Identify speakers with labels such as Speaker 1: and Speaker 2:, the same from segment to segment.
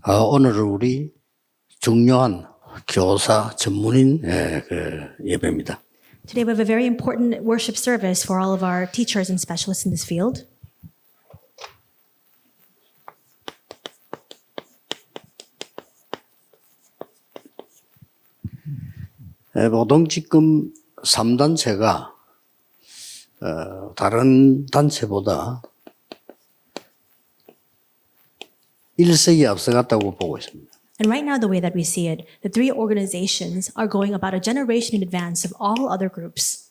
Speaker 1: 오늘은 우리 중요한 교사 전문인 예배입니다.
Speaker 2: Today we have a very important worship service for all of our teachers and specialists in this field.
Speaker 1: 보통 3단체가 다른 단체보다 일색이 앞서갔다고 보고 있습니다.
Speaker 2: And right now, the way that we see it, the three organizations are going about a generation in advance of all other groups.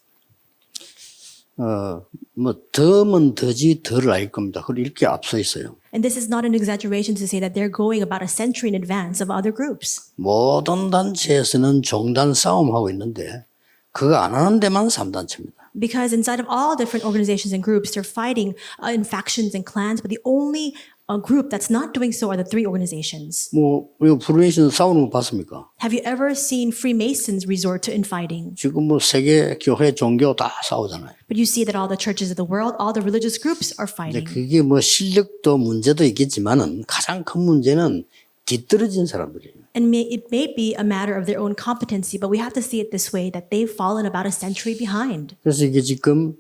Speaker 1: 더면 더지 덜 알 겁니다. 그리고 이렇게 앞서 있어요.
Speaker 2: And this is not an exaggeration to say that they're going about a century in advance of other groups.
Speaker 1: 모든 단체에서는 종단 싸움하고 있는데 그거 안 하는 데만 3단체입니다.
Speaker 2: Because inside of all different organizations and groups, they're fighting in factions and clans, but the only group that's not doing so are the three organizations.
Speaker 1: 이거 프리메이션 싸우는 거 봤습니까?
Speaker 2: Have you ever seen Freemasons resort to infighting?
Speaker 1: 지금 세계 교회 종교 다 싸우잖아요.
Speaker 2: But you see that all the churches of the world, all the religious groups are
Speaker 1: 이제
Speaker 2: fighting.
Speaker 1: 그게 실력도 문제도 있겠지만은 가장 큰 문제는 뒤떨어진 사람들이에요.
Speaker 2: And it may be a matter of their own competency, but we have to see it this way, that they've fallen about a century behind.
Speaker 1: 그래서 이게 지금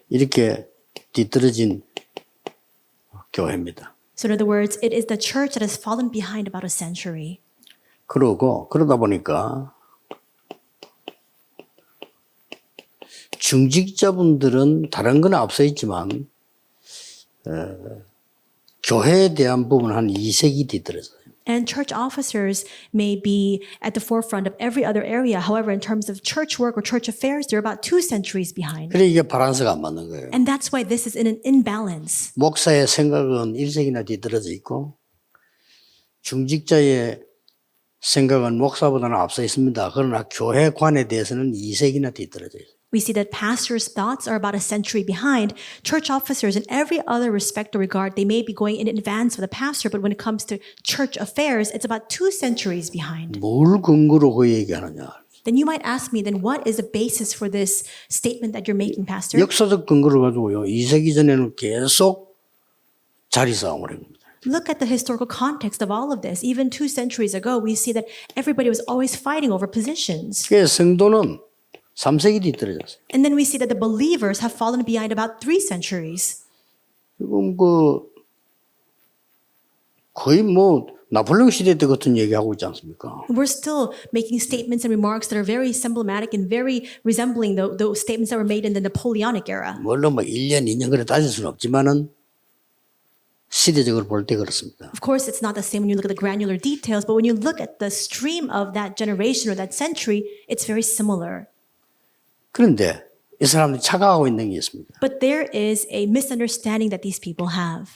Speaker 1: 이렇게 뒤떨어진 교회입니다.
Speaker 2: So in other words, it is the church that has fallen behind about a century.
Speaker 1: 그러다 보니까 중직자분들은 다른 건 앞서 있지만 교회에 대한 부분은 한 2세기 뒤떨어져요.
Speaker 2: And church officers may be at the forefront of every other area. However, in terms of church work or church affairs, they're about 2 centuries behind.
Speaker 1: 그래 이게 바란스가 안 맞는 거예요.
Speaker 2: And that's why this is in an imbalance.
Speaker 1: 목사의 생각은 1세기나 뒤떨어져 있고 중직자의 생각은 목사보다는 앞서 있습니다. 그러나 교회관에 대해서는 2세기나 뒤떨어져 있어요.
Speaker 2: We see that pastors' thoughts are about a century behind. Church officers, in every other respect or regard, they may be going in advance of the pastor, but when it comes to church affairs, it's about 2 centuries behind.
Speaker 1: 뭘 근거로 그 얘기하느냐.
Speaker 2: Then you might ask me, then what is the basis for this statement that you're making, Pastor?
Speaker 1: 역사적 근거를 가지고요. 2세기 전에는 계속 자리 싸움을 한 겁니다.
Speaker 2: Look at the historical context of all of this. Even 2 centuries ago, we see that everybody was always fighting over positions.
Speaker 1: 그 성도는 3세기 뒤떨어졌어요.
Speaker 2: And then we see that the believers have fallen behind about 3 centuries.
Speaker 1: 지금 거의 나폴레옹 시대 때 같은 얘기하고 있지 않습니까?
Speaker 2: We're still making statements and remarks that are very emblematic and very resembling those statements that were made in the Napoleonic era.
Speaker 1: 물론 1년, 2년 그래 따질 수는 없지만은 시대적으로 볼 때 그렇습니다.
Speaker 2: Of course, it's not the same when you look at the granular details, but when you look at the stream of that generation or that century, it's very similar.
Speaker 1: 그런데 이 사람들이 착각하고 있는 게 있습니다.
Speaker 2: But there is a misunderstanding that these people have.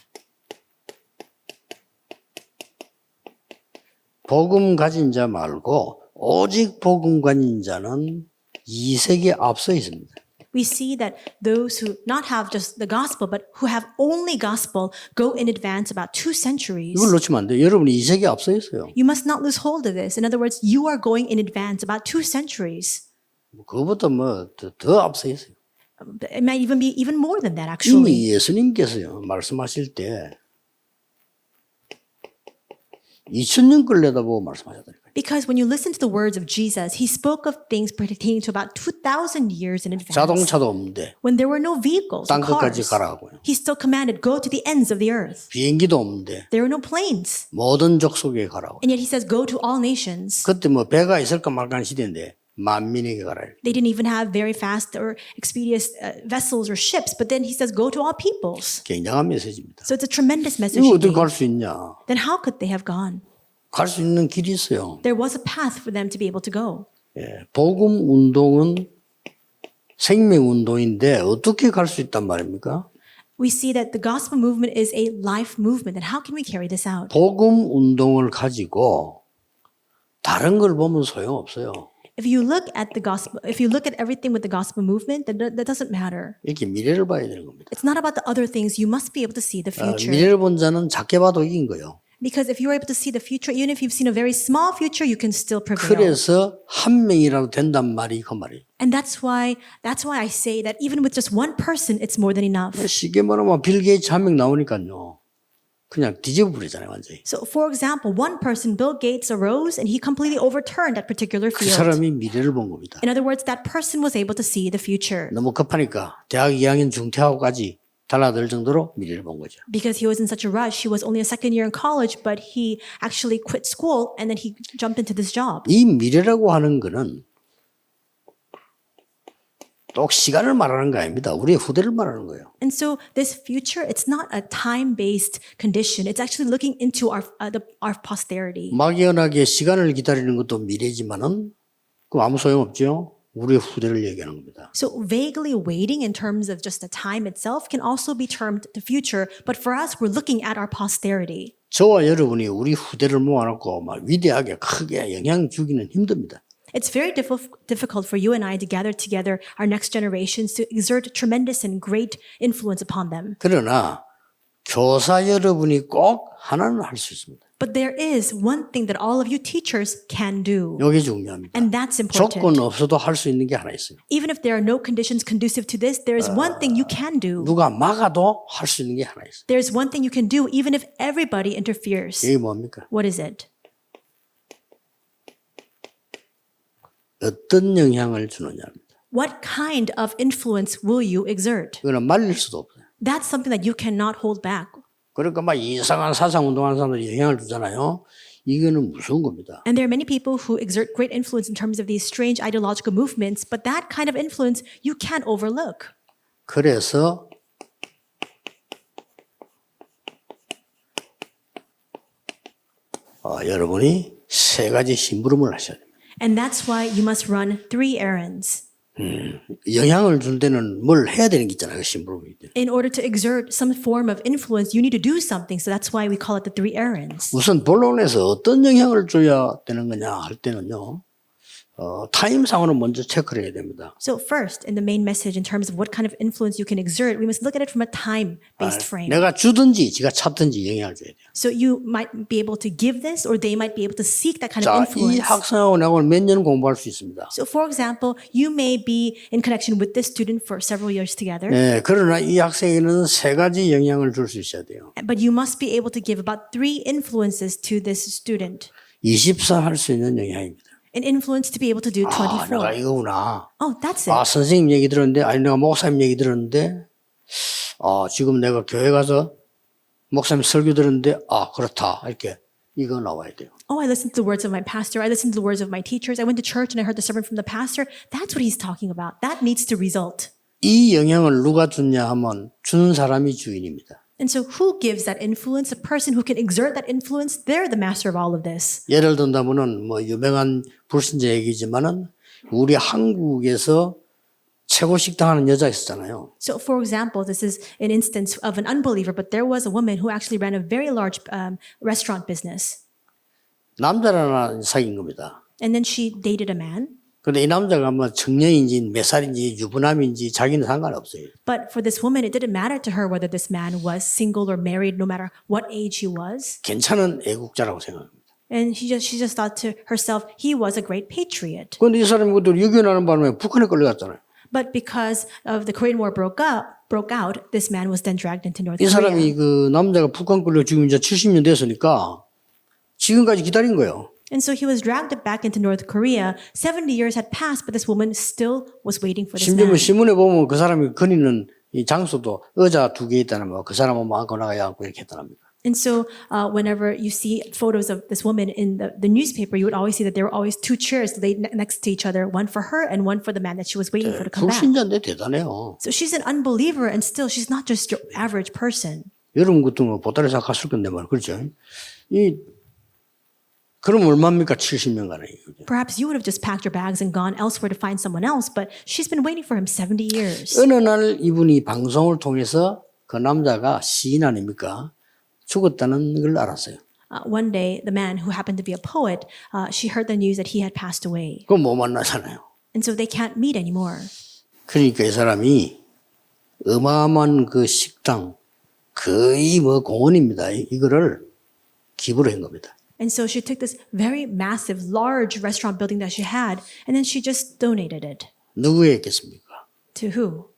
Speaker 1: 복음 가진 자 말고 오직 복음 가진 자는 2세기에 앞서 있습니다.
Speaker 2: We see that those who not have just the gospel, but who have only gospel, go in advance about 2 centuries.
Speaker 1: 이걸 놓치면 안 돼요. 여러분이 2세기에 앞서 있어요.
Speaker 2: You must not lose hold of this. In other words, you are going in advance about 2 centuries.
Speaker 1: 그거보다 더 앞서 있어요.
Speaker 2: It might even be even more than that, actually.
Speaker 1: 이미 예수님께서요 말씀하실 때 2000년 걸 내다보고 말씀하셨다니까요.
Speaker 2: Because when you listen to the words of Jesus, he spoke of things pertaining to about 2,000 years in advance.
Speaker 1: 자동차도 없는데
Speaker 2: When there were no vehicles or
Speaker 1: 땅 끝까지
Speaker 2: cars,
Speaker 1: 가라고요.
Speaker 2: he still commanded, go to the ends of the earth.
Speaker 1: 비행기도 없는데
Speaker 2: There were no planes.
Speaker 1: 모든 족속에 가라고.
Speaker 2: And yet he says, go to all nations.
Speaker 1: 그때 배가 있을까 말까 시대인데 만민에게 가라.
Speaker 2: They didn't even have very fast or expeditious vessels or ships, but then he says, go to all peoples.
Speaker 1: 굉장한 메시지입니다.
Speaker 2: So it's a tremendous message.
Speaker 1: 이거
Speaker 2: he
Speaker 1: 어떻게
Speaker 2: gave.
Speaker 1: 갈 수 있냐?
Speaker 2: Then how could they have gone?
Speaker 1: 갈 수 있는 길이 있어요.
Speaker 2: There was a path for them to be able to go.
Speaker 1: 복음 운동은 생명 운동인데 어떻게 갈 수 있단 말입니까?
Speaker 2: We see that the gospel movement is a life movement. And how can we carry this out?
Speaker 1: 복음 운동을 가지고 다른 걸 보면 소용없어요.
Speaker 2: If you look at the gospel, if you look at everything with the gospel movement, then that doesn't matter.
Speaker 1: 이렇게 미래를 봐야 되는 겁니다.
Speaker 2: It's not about the other things. You must be able to see the future.
Speaker 1: 미래를 본 자는 작게 봐도 이긴 거예요.
Speaker 2: Because if you're able to see the future, even if you've seen a very small future, you can still prevail.
Speaker 1: 그래서 한 명이라도 된단 말이 그 말이에요.
Speaker 2: And that's why I say that even with just one person, it's more than enough.
Speaker 1: 쉽게 말하면 빌 게이츠 한 명 나오니까요. 그냥 뒤집어 버리잖아요, 완전히.
Speaker 2: So, for example, one person, Bill Gates, arose and he completely overturned that particular
Speaker 1: 그
Speaker 2: field.
Speaker 1: 사람이 미래를 본 겁니다.
Speaker 2: In other words, that person was able to see the future
Speaker 1: 너무 급하니까 대학 2학년 중퇴하고까지 달라들 정도로 미래를 본 거죠.
Speaker 2: because he was in such a rush. He was only a second year in college, but he actually quit school and then he jumped into this job.
Speaker 1: 이 미래라고 하는 거는 또 시간을 말하는 거 아닙니다. 우리의 후대를 말하는 거예요.
Speaker 2: And so this future, it's not a time-based condition. It's actually looking into our posterity.
Speaker 1: 막연하게 시간을 기다리는 것도 미래지만은 그 아무 소용없죠. 우리의 후대를 얘기하는 겁니다.
Speaker 2: So vaguely waiting in terms of just the time itself can also be termed the future. But for us, we're looking at our posterity.
Speaker 1: 저와 여러분이 우리 후대를 모아놓고 막 위대하게 크게 영향 주기는 힘듭니다.
Speaker 2: It's very difficult for you and I to gather together our next generations to exert tremendous and great influence upon them.
Speaker 1: 그러나 교사 여러분이 꼭 하나는 할 수 있습니다.
Speaker 2: But there is one thing that all of you teachers can do.
Speaker 1: 이게 중요합니다.
Speaker 2: And that's
Speaker 1: 조건
Speaker 2: important.
Speaker 1: 없어도 할 수 있는 게 하나 있어요.
Speaker 2: Even if there are no conditions conducive to this, there is one thing you can do.
Speaker 1: 누가 막아도 할 수 있는 게 하나 있어요.
Speaker 2: There's one thing you can do even if everybody interferes.
Speaker 1: 이게 뭡니까?
Speaker 2: What is it?
Speaker 1: 어떤 영향을 주느냐입니다.
Speaker 2: What kind of influence will you exert?
Speaker 1: 이거는 말릴 수도 없어요.
Speaker 2: That's something that you cannot hold back.
Speaker 1: 그러니까 막 이상한 사상 운동하는 사람들이 영향을 주잖아요. 이거는 무서운 겁니다.
Speaker 2: And there are many people who exert great influence in terms of these strange ideological movements, but that kind of influence you can't overlook.
Speaker 1: 그래서 여러분이 세 가지 심부름을 하셔야 됩니다.
Speaker 2: And that's why you must run 3 errands.
Speaker 1: 영향을 줄 때는 뭘 해야 되는 게 있잖아요. 그 심부름이.
Speaker 2: In order to exert some form of influence, you need to do something. So that's why we call it the 3 errands.
Speaker 1: 우선 본론에서 어떤 영향을 줘야 되는 거냐 할 때는요. 타임상으로 먼저 체크를 해야 됩니다.
Speaker 2: So first, in the main message, in terms of what kind of influence you can exert, we must look at it from a time-based frame.
Speaker 1: 내가 주든지 지가 찾든지 영향을 줘야 돼요.
Speaker 2: So you might be able to give this, or they might be able to seek that kind
Speaker 1: 자,
Speaker 2: of
Speaker 1: 이
Speaker 2: influence.
Speaker 1: 학생하고 내가 몇 년 공부할 수 있습니다.
Speaker 2: So for example, you may be in connection with this student for several years together,
Speaker 1: 네, 그러나 이 학생에게는 세 가지 영향을 줄 수 있어야 돼요.
Speaker 2: but you must be able to give about 3 influences to this student.
Speaker 1: 24 할 수 있는 영향입니다.
Speaker 2: An influence to be able to do
Speaker 1: 아, 내가
Speaker 2: 24.
Speaker 1: 이거구나.
Speaker 2: Oh, that's
Speaker 1: 아,
Speaker 2: it.
Speaker 1: 선생님 얘기 들었는데, 아니, 내가 목사님 얘기 들었는데, 지금 내가 교회 가서 목사님 설교 들었는데, 그렇다. 이렇게, 이거 나와야 돼요.
Speaker 2: Oh, I listened to the words of my pastor. I listened to the words of my teachers. I went to church and I heard the sermon from the pastor. That's what he's talking about. That needs to result.
Speaker 1: 이 영향을 누가 주냐 하면, 주는 사람이 주인입니다.
Speaker 2: And so who gives that influence? A person who can exert that influence, they're the master of all of this.
Speaker 1: 예를 든다면은, 유명한 불신자 얘기지만은, 우리 한국에서 최고 식당 하는 여자 있었잖아요.
Speaker 2: So for example, this is an instance of an unbeliever, but there was a woman who actually ran a very large restaurant business.
Speaker 1: 남자랑 사귄 겁니다.
Speaker 2: And then she dated a man.
Speaker 1: 근데 이 남자가 뭐 청년인지 몇 살인지 유부남인지 자기는 상관없어요.
Speaker 2: But for this woman, it didn't matter to her whether this man was single or married, no matter what age he was.
Speaker 1: 괜찮은 애국자라고 생각합니다.
Speaker 2: And she just thought to herself, he was a great patriot.
Speaker 1: 근데 이 사람이 그것도 유교하는 바람에 북한에 끌려갔잖아요.
Speaker 2: But because of the Korean War broke out, this man was then dragged into North
Speaker 1: 이
Speaker 2: Korea.
Speaker 1: 사람이 그 남자가 북한 끌려 지금 이제 70년 됐으니까 지금까지 기다린 거예요.
Speaker 2: And so he was dragged back into North Korea. 70 years had passed, but this woman still was waiting for this
Speaker 1: 심지어
Speaker 2: man.
Speaker 1: 신문에 보면 그 사람이 거니는 이 장소도 의자 2개 있다는 거, 그 사람은 뭐 안고 나가야 안고 이렇게 했다랍니다.
Speaker 2: And so whenever you see photos of this woman in the newspaper, you would always see that there were always 2 chairs laid next to each other, one for her and one for the man that she was waiting for to come back.
Speaker 1: 불신자인데 대단해요.
Speaker 2: So she's an unbeliever, and still she's not just your average person.
Speaker 1: 여러분 같은 거 보따리 싹 갔을 건데 말이야. 그렇죠? 그럼 얼마입니까? 70년간에.
Speaker 2: Perhaps you would have just packed your bags and gone elsewhere to find someone else, but she's been waiting for him 70 years.
Speaker 1: 어느 날 이분이 방송을 통해서 그 남자가 시인 아닙니까? 죽었다는 걸 알았어요.
Speaker 2: One day, the man who happened to be a poet, she heard the news that he had passed away.
Speaker 1: 그럼 못 만나잖아요.
Speaker 2: And so they can't meet anymore.
Speaker 1: 그러니까 이 사람이 어마어마한 그 식당, 거의 뭐 공원입니다. 이거를 기부를 한 겁니다.
Speaker 2: And so she took this very massive, large restaurant building that she had, and then she just donated it.
Speaker 1: 누구에 있겠습니까?
Speaker 2: To who?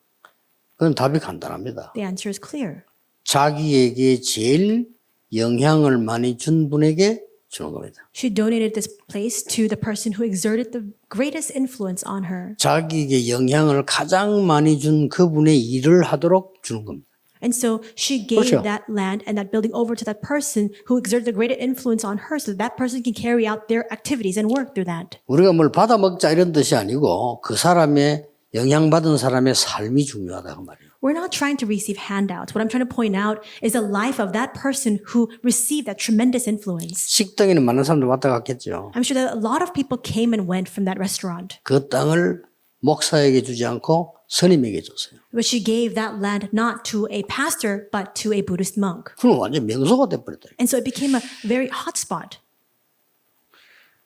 Speaker 1: 그건 답이 간단합니다.
Speaker 2: The answer is clear.
Speaker 1: 자기에게 제일 영향을 많이 준 분에게 주는 겁니다.
Speaker 2: She donated this place to the person who exerted the greatest influence on her.
Speaker 1: 자기에게 영향을 가장 많이 준 그분의 일을 하도록 주는 겁니다.
Speaker 2: And so she gave
Speaker 1: 그렇죠.
Speaker 2: that land and that building over to that person who exerted the greatest influence on her so that person can carry out their activities and work through that.
Speaker 1: 우리가 뭘 받아먹자 이런 뜻이 아니고 그 사람의 영향받은 사람의 삶이 중요하다 그 말이에요.
Speaker 2: We're not trying to receive handouts. What I'm trying to point out is the life of that person who received that tremendous influence.
Speaker 1: 식당에는 많은 사람들 왔다 갔겠죠.
Speaker 2: I'm sure that a lot of people came and went from that restaurant.
Speaker 1: 그 땅을 목사에게 주지 않고 스님에게 줬어요.
Speaker 2: But she gave that land not to a pastor, but to a Buddhist monk.
Speaker 1: 그럼 완전 명소가 돼버렸다.
Speaker 2: And so it became a very hot spot.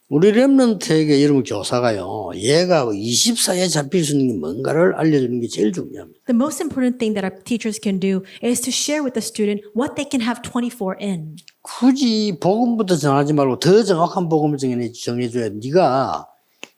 Speaker 1: 우리 렘넌트에게 여러분 교사가요. 얘가 24에 잡힐 수 있는 게 뭔가를 알려주는 게 제일 중요합니다.
Speaker 2: The most important thing that our teachers can do is to share with the student what they can have 24 in.
Speaker 1: 굳이 복음부터 정하지 말고 더 정확한 복음을 정해줘야 네가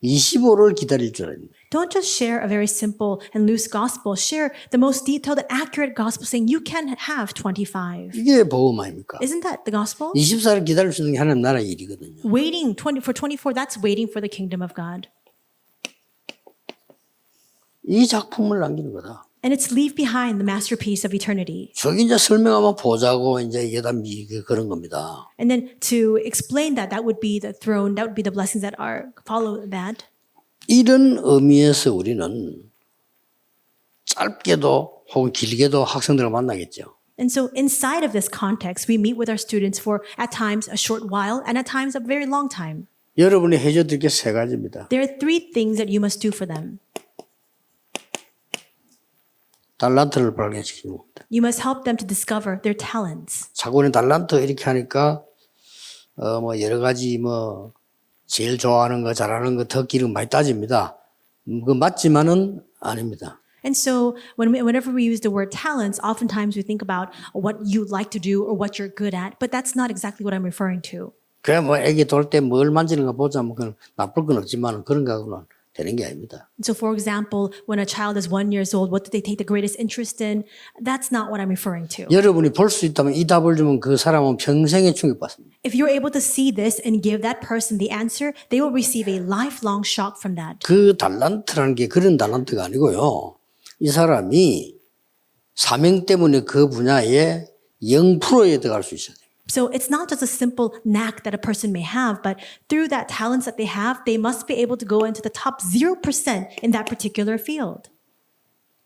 Speaker 1: 25를 기다릴 줄 알았네.
Speaker 2: Don't just share a very simple and loose gospel. Share the most detailed and accurate gospel saying you can have 25.
Speaker 1: 이게 복음 아닙니까?
Speaker 2: Isn't that the gospel?
Speaker 1: 24를 기다릴 수 있는 게 하나님 나라의 일이거든요.
Speaker 2: Waiting for 24, that's waiting for the kingdom of God.
Speaker 1: 이 작품을 남기는 거다.
Speaker 2: And it's leave behind the masterpiece of eternity.
Speaker 1: 저기 이제 설명하면 보자고 이제 이게 다 그런 겁니다.
Speaker 2: And then to explain that, that would be the throne, that would be the blessings that are follow that.
Speaker 1: 이런 의미에서 우리는 짧게도 혹은 길게도 학생들을 만나겠죠.
Speaker 2: And so inside of this context, we meet with our students for at times a short while and at times a very long time.
Speaker 1: 여러분이 해줘야 될 게 세 가지입니다.
Speaker 2: There are three things that you must do for them.
Speaker 1: 달란트를 발견시키는 겁니다.
Speaker 2: You must help them to discover their talents.
Speaker 1: 자고는 달란트 이렇게 하니까 뭐 여러 가지 뭐 제일 좋아하는 거 잘하는 거 덕기를 많이 따집니다. 그 맞지만은 아닙니다.
Speaker 2: And so whenever we use the word talents, oftentimes we think about what you like to do or what you're good at, but that's not exactly what I'm referring to.
Speaker 1: 그래 뭐 애기 돌 때 뭘 만지는 거 보자면 그건 나쁠 건 없지만 그런 거하고는 되는 게 아닙니다.
Speaker 2: So for example, when a child is 1 year old, what do they take the greatest interest in? That's not what I'm referring to.
Speaker 1: 여러분이 볼 수 있다면 이 답을 주면 그 사람은 평생에 충격받습니다.
Speaker 2: If you're able to see this and give that person the answer, they will receive a lifelong shock from that.
Speaker 1: 그 달란트라는 게 그런 달란트가 아니고요. 이 사람이 사명 때문에 그 분야에 0%에 들어갈 수 있어야 돼요.
Speaker 2: So it's not just a simple knack that a person may have, but through that talents that they have, they must be able to go into the top 0% in that particular field.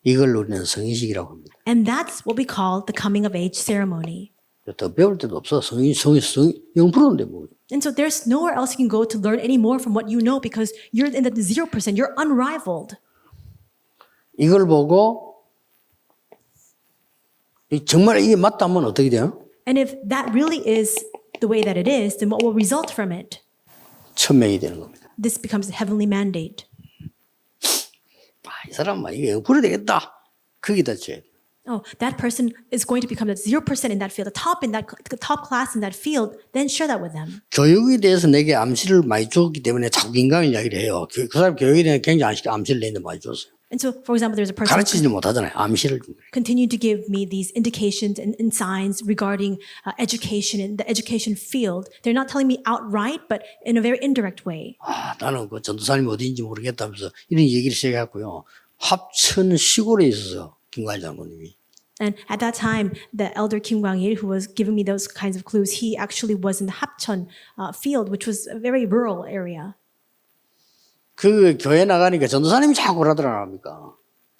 Speaker 1: 이걸 우리는 성인식이라고 합니다.
Speaker 2: And that's what we call the coming of age ceremony.
Speaker 1: 더 배울 데도 없어. 성인 0%인데 뭐.
Speaker 2: And so there's nowhere else you can go to learn any more from what you know because you're in the 0%. You're unrivaled.
Speaker 1: 이걸 보고 정말 이게 맞다면 어떻게 돼요?
Speaker 2: And if that really is the way that it is, then what will result from it?
Speaker 1: 천명이 되는 겁니다.
Speaker 2: This becomes a heavenly mandate.
Speaker 1: 이 사람만 이게 0% 되겠다. 거기다 줘야 돼.
Speaker 2: Oh, that person is going to become that 0% in that field, the top class in that field, then share that with them.
Speaker 1: 교육에 대해서 내게 암시를 많이 줬기 때문에 자꾸 인간 이야기를 해요. 그 사람 교육에 대해 굉장히 암시를 내는데 많이 줬어요.
Speaker 2: And so, for example, there's a person
Speaker 1: 가르치지 못하잖아요. 암시를 준 거예요.
Speaker 2: continue to give me these indications and signs regarding education in the education field. They're not telling me outright, but in a very indirect way.
Speaker 1: 나는 그 전도사님이 어디인지 모르겠다면서 이런 얘기를 시작했고요. 합천 시골에 있어서 김관일 장로님이.
Speaker 2: And at that time, the elder Kim Kwang-il, who was giving me those kinds of clues, he actually was in the Hapcheon field, which was a very rural area.
Speaker 1: 그 교회 나가니까 전도사님이 자꾸 그러더랍니까?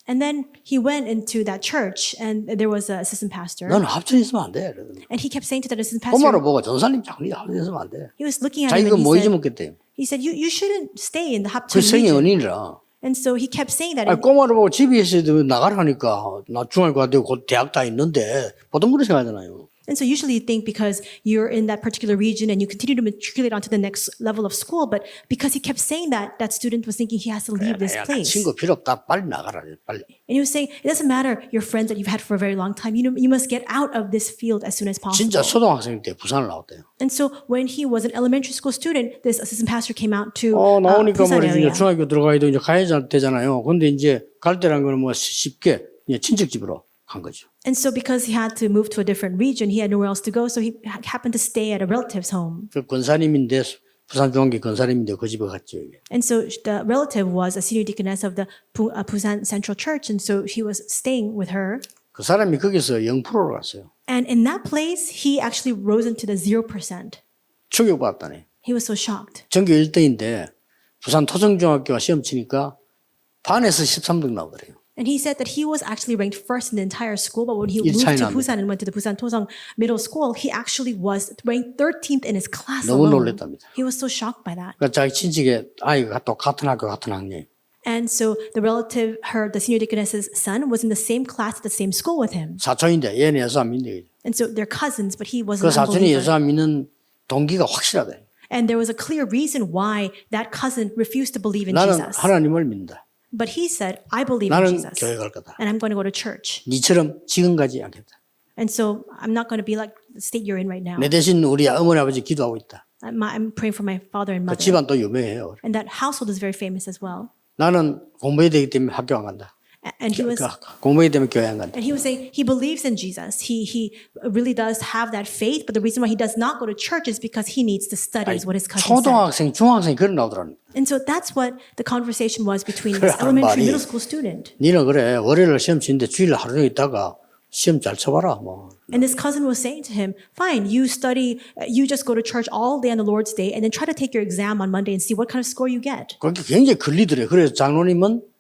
Speaker 2: And then he went into that church, and there was an assistant pastor.
Speaker 1: 너는 합천에 있으면 안 돼. 그러더니.
Speaker 2: And he kept saying to that assistant
Speaker 1: 꼬마로
Speaker 2: pastor,
Speaker 1: 보고 전도사님 자꾸 합천에 있으면 안 돼.
Speaker 2: he was looking at
Speaker 1: 자기가
Speaker 2: him and
Speaker 1: 뭐 잊어먹겠대요.
Speaker 2: he said, you shouldn't stay in the
Speaker 1: 그
Speaker 2: Hapcheon
Speaker 1: 성의
Speaker 2: region.
Speaker 1: 은인이라.
Speaker 2: And so he kept saying that.
Speaker 1: 아니, 꼬마로 보고 집에 있어도 나가라니까. 나 중학교 가도 곧 대학 다 있는데 보통 그렇게 생각하잖아요.
Speaker 2: And so usually you think because you're in that particular region and you continue to matriculate onto the next level of school, but because he kept saying that, that student was thinking he has to leave this
Speaker 1: 야,
Speaker 2: place.
Speaker 1: 친구 필요 없다. 빨리 나가라. 빨리.
Speaker 2: And he was saying, it doesn't matter your friends that you've had for a very long time. You must get out of this field as soon as possible.
Speaker 1: 진짜 초등학생 때 부산을 나왔대요.
Speaker 2: And so when he was an elementary school student, this assistant pastor came out to
Speaker 1: 나오니까
Speaker 2: Busan
Speaker 1: 말이지.
Speaker 2: area.
Speaker 1: 중학교 들어가야 돼. 이제 가야 되잖아요. 근데 이제 갈 때란 거는 뭐 쉽게 그냥 친척 집으로 한 거죠.
Speaker 2: And so because he had to move to a different region, he had nowhere else to go, so he happened to stay at a relative's home.
Speaker 1: 그 권사님인데 부산중앙교 권사님인데 그 집에 갔죠. 이게.
Speaker 2: And so the relative was a senior deaconess of the Busan Central Church, and so he was staying with her.
Speaker 1: 그 사람이 거기서 0%로 갔어요.
Speaker 2: And in that place, he actually rose into the 0%.
Speaker 1: 충격받았다네.
Speaker 2: He was so shocked.
Speaker 1: 전교 1등인데 부산 토성중학교가 시험 치니까 반에서 13등 나오더래요.
Speaker 2: And he said that he was actually ranked first in the entire school, but when he moved
Speaker 1: 차이
Speaker 2: to
Speaker 1: 납니다.
Speaker 2: Busan and went to the Busan Tosang Middle School, he actually was ranked 13th in his class
Speaker 1: 너무
Speaker 2: alone.
Speaker 1: 놀랬답니다.
Speaker 2: He was so shocked by that.
Speaker 1: 그러니까 자기 친척의 아이가 또 같은 학교 같은 학년.
Speaker 2: And so the relative, the senior deaconess's son, was in the same class at the same school with him.
Speaker 1: 사촌인데 얘는 예수 안 믿는 거죠.
Speaker 2: And so they're cousins, but he was
Speaker 1: 그
Speaker 2: an
Speaker 1: 사촌이 예수
Speaker 2: unbeliever.
Speaker 1: 안 믿는 동기가 확실하다.
Speaker 2: And there was a clear reason why that cousin refused to believe in
Speaker 1: 나는
Speaker 2: Jesus.
Speaker 1: 하나님을 믿는다.
Speaker 2: But he said, I believe in
Speaker 1: 나는
Speaker 2: Jesus.
Speaker 1: 교회 갈 거다.
Speaker 2: And I'm going to go to church.
Speaker 1: 니처럼 지금 가지 않겠다.
Speaker 2: And so I'm not going to be like the state you're in right now.
Speaker 1: 내 대신 우리 어머니 아버지 기도하고 있다.
Speaker 2: I'm praying for my father and
Speaker 1: 그
Speaker 2: mother.
Speaker 1: 집안 또 유명해요.
Speaker 2: And that household is very famous as well.
Speaker 1: 나는 공부해야 되기 때문에 학교 안 간다.
Speaker 2: And he was
Speaker 1: 공부해야 되면 교회 안 간다.
Speaker 2: and he was saying he believes in Jesus. He really does have that faith, but the reason why he does not go to church is because he needs to study, is what his cousin said.
Speaker 1: 초등학생, 중학생이 그런 나오더라는.
Speaker 2: And so that's what the conversation was between this
Speaker 1: 그래,
Speaker 2: elementary
Speaker 1: 말이.
Speaker 2: middle school student.
Speaker 1: 니는 그래 월요일 시험 치는데 주일 하루 종일 있다가 시험 잘 쳐봐라. 뭐.
Speaker 2: And this cousin was saying to him, fine, you study, you just go to church all day on the Lord's Day and then try to take your exam on Monday and see what kind of score you get.
Speaker 1: 그렇게 굉장히 걸리더래. 그래서 장로님은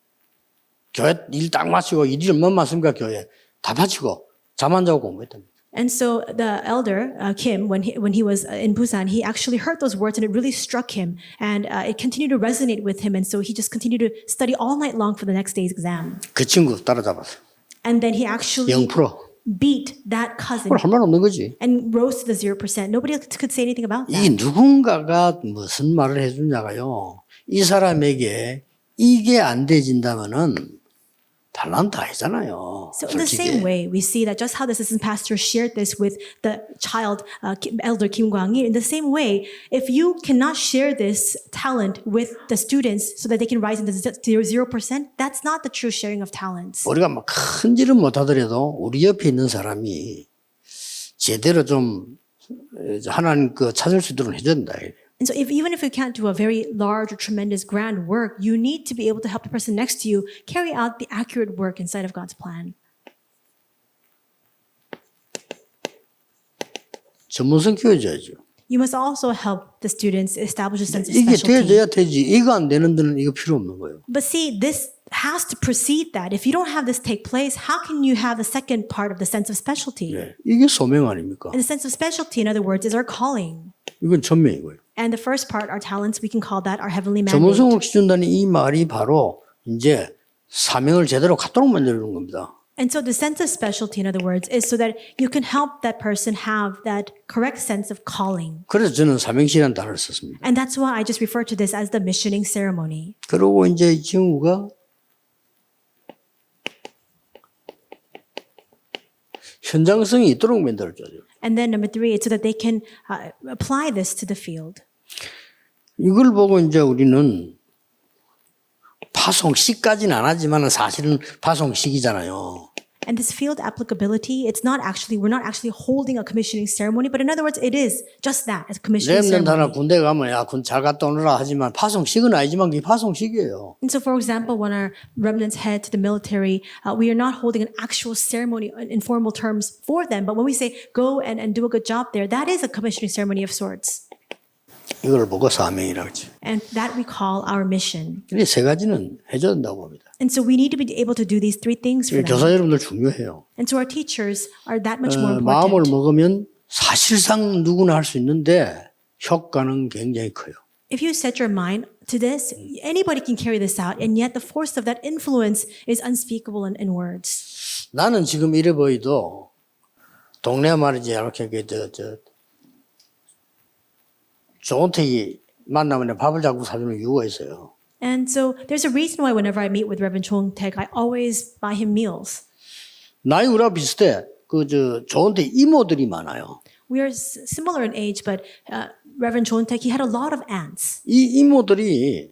Speaker 1: 교회 일 딱 마치고 일을 못 마십니까 교회 다 마치고 잠 안 자고 공부했답니다.
Speaker 2: And so the elder, Kim, when he was in Busan, he actually heard those words and it really struck him. And it continued to resonate with him. And so he just continued to study all night long for the next day's exam.
Speaker 1: 그 친구 따라잡았어.
Speaker 2: And then he actually
Speaker 1: 0%.
Speaker 2: beat that cousin
Speaker 1: 그걸 할 말 없는 거지.
Speaker 2: and rose to the 0%. Nobody could say anything about that.
Speaker 1: 이 누군가가 무슨 말을 해주냐가요. 이 사람에게 이게 안 되진다면은 달란트 아니잖아요.
Speaker 2: So in the
Speaker 1: 솔직히.
Speaker 2: same way, we see that just how the assistant pastor shared this with the child, elder Kim Kwang-il, in the same way, if you cannot share this talent with the students so that they can rise into 0%, that's not the true sharing of talents.
Speaker 1: 우리가 막 큰 일은 못하더라도 우리 옆에 있는 사람이 제대로 좀 하나님 그 찾을 수 있도록 해줘야 된다.
Speaker 2: And so even if you can't do a very large or tremendous grand work, you need to be able to help the person next to you carry out the accurate work inside of God's plan.
Speaker 1: 전문성 키워줘야죠.
Speaker 2: You must also help the students establish a sense of
Speaker 1: 이게
Speaker 2: specialty.
Speaker 1: 되어져야 되지. 이거 안 되는 데는 이거 필요 없는 거예요.
Speaker 2: But see, this has to precede that. If you don't have this take place, how can you have the second part of the sense of specialty?
Speaker 1: 네. 이게 소명 아닙니까?
Speaker 2: And the sense of specialty, in other words, is our calling.
Speaker 1: 이건 전명이고요.
Speaker 2: And the first part, our talents, we can call that our heavenly mandate.
Speaker 1: 전문성을 키운다는 이 말이 바로 이제 사명을 제대로 갖도록 만드는 겁니다.
Speaker 2: And so the sense of specialty, in other words, is so that you can help that person have that correct sense of calling.
Speaker 1: 그래서 저는 사명시라는 단어를 썼습니다.
Speaker 2: And that's why I just refer to this as the missioning ceremony.
Speaker 1: 그리고 이제 이 친구가 현장성이 있도록 만들어줘요.
Speaker 2: And then number 3, it's so that they can apply this to the field.
Speaker 1: 이걸 보고 이제 우리는 파송식까지는 안 하지만 사실은 파송식이잖아요.
Speaker 2: And this field applicability, we're not actually holding a commissioning ceremony, but in other words, it is just that, a commissioning
Speaker 1: 렘넌트 하나
Speaker 2: ceremony.
Speaker 1: 군대 가면 야 군 잘 갔다 오느라 하지만 파송식은 아니지만 그게 파송식이에요.
Speaker 2: And so, for example, when our remnants head to the military, we are not holding an actual ceremony in formal terms for them. But when we say go and do a good job there, that is a commissioning ceremony of sorts.
Speaker 1: 이걸 보고 사명이라고 하죠.
Speaker 2: And that we call our mission.
Speaker 1: 이 세 가지는 해줘야 된다고 봅니다.
Speaker 2: And so we need to be able to do these 3 things for them.
Speaker 1: 교사 여러분들 중요해요.
Speaker 2: And so our teachers are that much more
Speaker 1: 마음을
Speaker 2: important.
Speaker 1: 먹으면 사실상 누구나 할 수 있는데 효과는 굉장히 커요.
Speaker 2: If you set your mind to this, anybody can carry this out, and yet the force of that influence is unspeakable in words.
Speaker 1: 나는 지금 이래 보이도 동네 말이지 이렇게 조은택이 만나면 밥을 자꾸 사주는 이유가 있어요.
Speaker 2: And so there's a reason why whenever I meet with Reverend Chong Taek, I always buy him meals.
Speaker 1: 나이 우리랑 비슷해. 조은택 이모들이 많아요.
Speaker 2: We are similar in age, but Reverend Chong Taek, he had a lot of aunts.
Speaker 1: 이 이모들이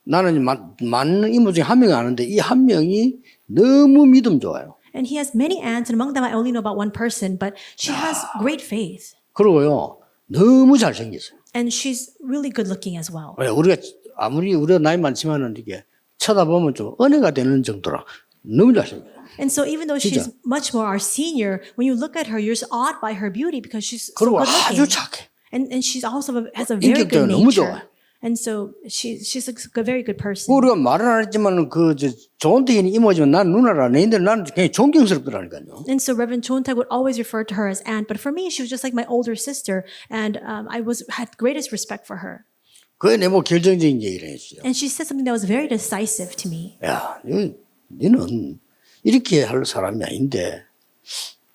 Speaker 1: 나는 많은 이모 중에 한 명이 아는데 이 한 명이 너무 믿음 좋아요.
Speaker 2: And he has many aunts, and among them I only know about one person, but she has great faith.
Speaker 1: 그리고요, 너무 잘생겼어요.
Speaker 2: And she's really good looking as well.
Speaker 1: 왜 우리가 아무리 우리가 나이 많지만은 이게 쳐다보면 좀 은혜가 되는 정도라 너무 잘생겨요.
Speaker 2: And so even though she's much more our senior, when you look at her, you're just awed by her beauty because she's so
Speaker 1: 그리고
Speaker 2: good
Speaker 1: 아주
Speaker 2: looking.
Speaker 1: 착해.
Speaker 2: And she's also has a very good
Speaker 1: 인격도 너무
Speaker 2: nature.
Speaker 1: 좋아요.
Speaker 2: And so she's a very good person.
Speaker 1: 우리가 말은 안 했지만 좋은 데는 이모지만 난 누나라 내인데 나는 그냥 존경스럽더라니까요.
Speaker 2: And so Reverend Chontak would always refer to her as aunt, but for me, she was just like my older sister, and I had greatest respect for her.
Speaker 1: 그게 내뭐 결정적인 얘기를 했어요.
Speaker 2: And she said something that was very decisive to me.
Speaker 1: 야, 너는 이렇게 할 사람이 아닌데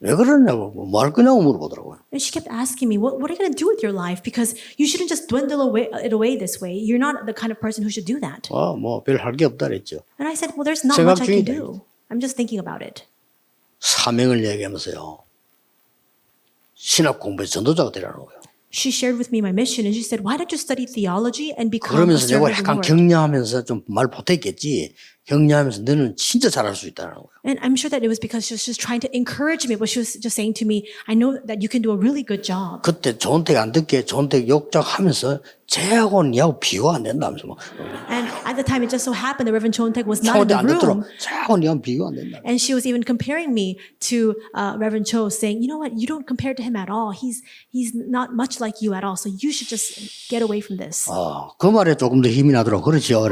Speaker 1: 왜 그러냐고 뭐 할 거냐고 물어보더라고요.
Speaker 2: And she kept asking me, what are you going to do with your life? Because you shouldn't just dwindle it away this way. You're not the kind of person who should do that.
Speaker 1: 별 할 게 없다 그랬죠.
Speaker 2: And I said, well, there's not
Speaker 1: 생각
Speaker 2: much I can
Speaker 1: 중이다.
Speaker 2: do. I'm just thinking about it.
Speaker 1: 사명을 얘기하면서요. 신학 공부에 전도자가 되라는 거예요.
Speaker 2: She shared with me my mission, and she said, why don't you study theology and become a
Speaker 1: 그러면서 내가
Speaker 2: servant of the
Speaker 1: 약간
Speaker 2: Lord?
Speaker 1: 격려하면서 좀 말 보탰겠지. 격려하면서 너는 진짜 잘할 수 있다는 거예요.
Speaker 2: And I'm sure that it was because she was just trying to encourage me, but she was just saying to me, I know that you can do a really good job.
Speaker 1: 그때 조은택 안 듣게 조은택 욕작하면서 쟤하고 니하고 비교가 안 된다면서 막
Speaker 2: And at the time, it just so happened that Reverend Chontek was not in
Speaker 1: 조은택
Speaker 2: the
Speaker 1: 안 듣도록
Speaker 2: room.
Speaker 1: 쟤하고 니하고 비교가 안 된다.
Speaker 2: And she was even comparing me to Reverend Cho, saying, you know what, you don't compare to him at all. He's not much like you at all. So you should just get away from this.
Speaker 1: 그 말에 조금 더 힘이 나도록 그렇지요.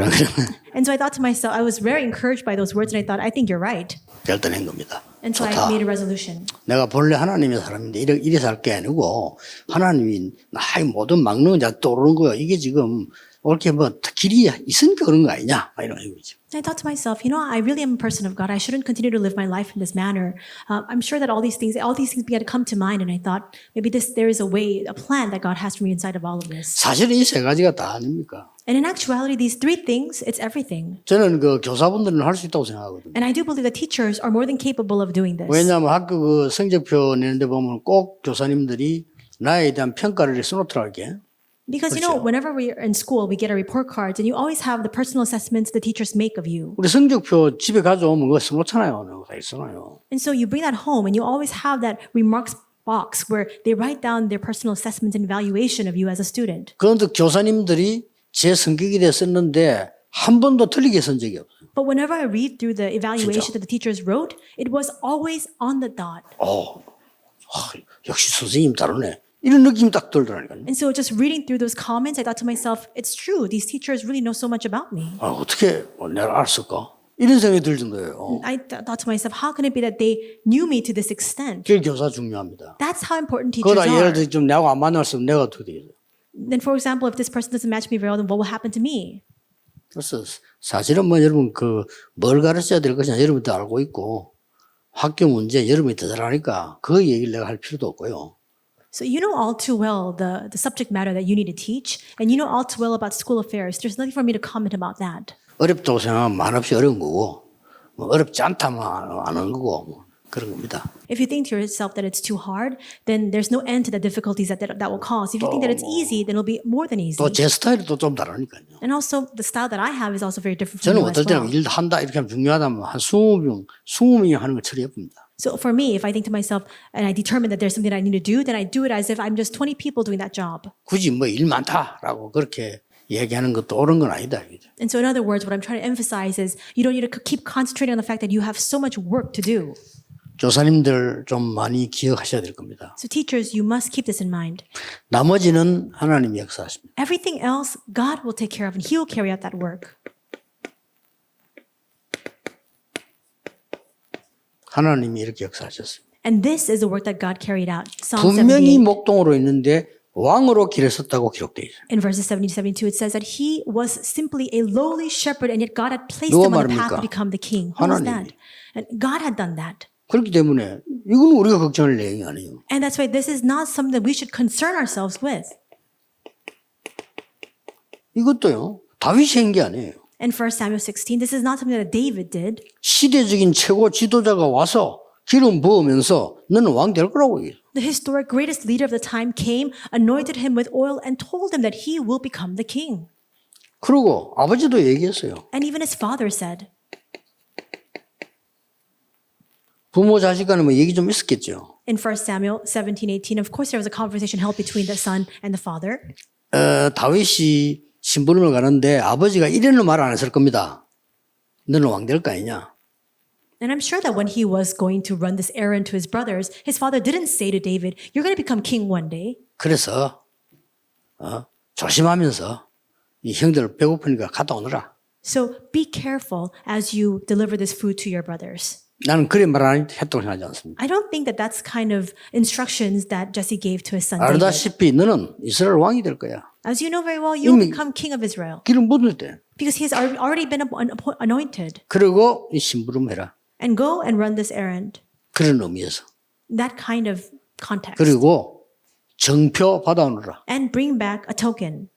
Speaker 2: And so I thought to myself, I was very encouraged by those words, and I thought, I think you're right.
Speaker 1: 결단한 겁니다.
Speaker 2: And so
Speaker 1: 좋다.
Speaker 2: I made a resolution.
Speaker 1: 내가 본래 하나님의 사람인데 이래 살 게 아니고 하나님이 나의 모든 막론을 다 떠오르는 거야. 이게 지금 이렇게 뭐 길이 있으니까 그런 거 아니냐 이런 거죠.
Speaker 2: I thought to myself, you know, I really am a person of God. I shouldn't continue to live my life in this manner. I'm sure that all these things began to come to mind, and I thought maybe there is a plan that God has for me inside of all of this.
Speaker 1: 사실은 이 세 가지가 다 아닙니까?
Speaker 2: And in actuality, these three things, it's everything.
Speaker 1: 저는 그 교사분들은 할 수 있다고 생각하거든요.
Speaker 2: And I do believe that teachers are more than capable of doing this.
Speaker 1: 왜냐하면 학교 그 성적표 내는데 보면 꼭 교사님들이 나에 대한 평가를 써놓더라고요. 이렇게.
Speaker 2: Because, you know, whenever we're in school, we get our report cards, and you always have the personal assessments the teachers make of you.
Speaker 1: 우리 성적표 집에 가져오면 그거 써놓잖아요. 다 써놔요.
Speaker 2: And so you bring that home, and you always have that remarks box where they write down their personal assessments and evaluation of you as a student.
Speaker 1: 그런데 교사님들이 제 성격에 대해 썼는데 한 번도 틀리게 쓴 적이 없어요.
Speaker 2: But whenever I read through the evaluation that the teachers wrote, it was always on the dot.
Speaker 1: 역시 선생님 다르네. 이런 느낌이 딱 들더라니까요.
Speaker 2: And so just reading through those comments, I thought to myself, it's true. These teachers really know so much about me.
Speaker 1: 어떻게 내가 알았을까? 이런 생각이 들 정도예요.
Speaker 2: I thought to myself, how can it be that they knew me to this extent?
Speaker 1: 그게 교사 중요합니다.
Speaker 2: That's how important teachers
Speaker 1: 그러다 예를
Speaker 2: are.
Speaker 1: 들어 좀 내가 안 만났으면 내가 어떻게 되겠어요?
Speaker 2: Then, for example, if this person doesn't match me very well, then what will happen to me?
Speaker 1: 그래서 사실은 뭐 여러분 뭘 가르쳐야 될 것이냐 여러분도 알고 있고 학교 문제 여러분이 더 잘 아니까 그 얘기를 내가 할 필요도 없고요.
Speaker 2: So you know all too well the subject matter that you need to teach, and you know all too well about school affairs. There's nothing for me to comment about that.
Speaker 1: 어렵다고 생각하면 많이 어려운 거고 뭐 어렵지 않다면 안 하는 거고 뭐 그런 겁니다.
Speaker 2: If you think to yourself that it's too hard, then there's no end to the difficulties that will cause. If you think that it's easy, then it'll be more than easy.
Speaker 1: 또 제 스타일이 또 좀 다르니까요.
Speaker 2: And also, the style that I have is also very different from
Speaker 1: 저는
Speaker 2: you as
Speaker 1: 어떨 때는
Speaker 2: well.
Speaker 1: 일 한다 이렇게 하면 중요하다면 한 20명이 하는 걸 처리해 봅니다.
Speaker 2: So for me, if I think to myself and I determine that there's something that I need to do, then I do it as if I'm just 20 people doing that job.
Speaker 1: 굳이 뭐 일 많다라고 그렇게 얘기하는 것도 옳은 건 아니다. 이거죠.
Speaker 2: And so in other words, what I'm trying to emphasize is you don't need to keep concentrating on the fact that you have so much work to do.
Speaker 1: 교사님들 좀 많이 기억하셔야 될 겁니다.
Speaker 2: So teachers, you must keep this in mind.
Speaker 1: 나머지는 하나님이 역사하십니다.
Speaker 2: Everything else, God will take care of, and He will carry out that work.
Speaker 1: 하나님이 이렇게 역사하셨습니다.
Speaker 2: And this is the work that God carried out. Psalm
Speaker 1: 분명히
Speaker 2: 78.
Speaker 1: 목동으로 있는데 왕으로 길에 섰다고 기록되어 있어요.
Speaker 2: In verses 70 to 72, it says that he was simply a lowly shepherd, and yet God had placed
Speaker 1: 누가
Speaker 2: him on the path
Speaker 1: 말합니까?
Speaker 2: to become the king. Who was
Speaker 1: 하나님이.
Speaker 2: that? And God had done that.
Speaker 1: 그렇기 때문에 이건 우리가 걱정할 내용이 아니에요.
Speaker 2: And that's why this is not something that we should concern ourselves with.
Speaker 1: 이것도요. 다윗이 한 게 아니에요.
Speaker 2: In 1 Samuel 16, this is not something that David did.
Speaker 1: 시대적인 최고 지도자가 와서 기름 부으면서 너는 왕 될 거라고 얘기해요.
Speaker 2: The historic greatest leader of the time came, anointed him with oil, and told him that he will become the king.
Speaker 1: 그리고 아버지도 얘기했어요.
Speaker 2: And even his father said,
Speaker 1: 부모 자식 간에 뭐 얘기 좀 있었겠죠.
Speaker 2: In 1 Samuel 17:18, of course, there was a conversation held between the son and the father.
Speaker 1: 다윗이 심부름을 가는데 아버지가 이래는 말 안 했을 겁니다. 너는 왕 될 거 아니냐.
Speaker 2: And I'm sure that when he was going to run this errand to his brothers, his father didn't say to David, "You're going to become king one day."
Speaker 1: 그래서 조심하면서 이 형들 배고프니까 갔다 오너라.
Speaker 2: So be careful as you deliver this food to your brothers.
Speaker 1: 나는 그래 말했다고 생각하지 않습니다.
Speaker 2: I don't think that that's kind of instructions that Jesse gave to his son David.
Speaker 1: 알다시피 너는 이스라엘 왕이 될 거야.
Speaker 2: As you know very well, you'll become king of Israel
Speaker 1: 기름 묻을 때.
Speaker 2: because he has already been anointed.
Speaker 1: 그리고 이 심부름 해라.
Speaker 2: And go and run this errand.
Speaker 1: 그런 의미에서.
Speaker 2: That kind of context.
Speaker 1: 그리고 정표 받아오너라.
Speaker 2: And bring back a token.